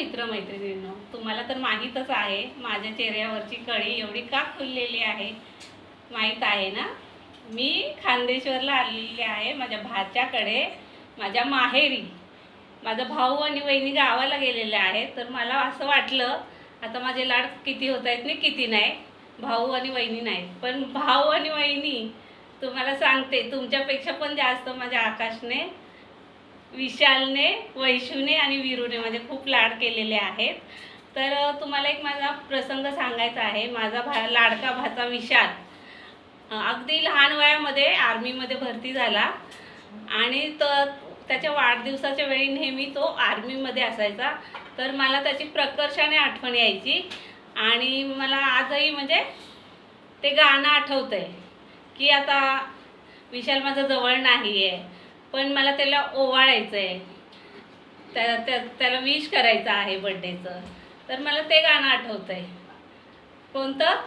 मित्रमैत्रिणींनो, तुम्हाला तर माहीतच आहे माझ्या चेहऱ्यावरची कळी एवढी का खुललेली आहे, माहीत आहे ना. मी खानदेशवरला आलेली आहे माझ्या भाच्याकडे, माझ्या माहेरी. माझा भाऊ आणि वहिनी गावाला गेलेले आहेत. तर मला असं वाटलं आता माझे लाड किती होत आहेत आणि किती नाही, भाऊ आणि वहिनी नाहीत, पण भाऊ आणि वहिनी तुम्हाला सांगते तुमच्यापेक्षा पण जास्त माझ्या आकाशने, विशालने, वैशूने आणि वीरूने माझे खूप लाड केलेले आहेत. तर तुम्हाला एक माझा प्रसंग सांगायचा आहे. माझा लाडका भाचा विशाल अगदी लहान वयामध्ये आर्मीमध्ये भरती झाला आणि त्याच्या वाढदिवसाच्या वेळी नेहमी तो आर्मीमध्ये असायचा. तर मला त्याची प्रकर्षाने आठवण यायची आणि मला आजही म्हणजे ते गाणं आठवतं आहे की आता विशाल माझा जवळ नाही आहे, पण मला त्याला ओवाळायचं आहे, त्याला विश करायचं आहे बर्थडेचं. तर मला ते गाणं आठवतं आहे. कोणतं?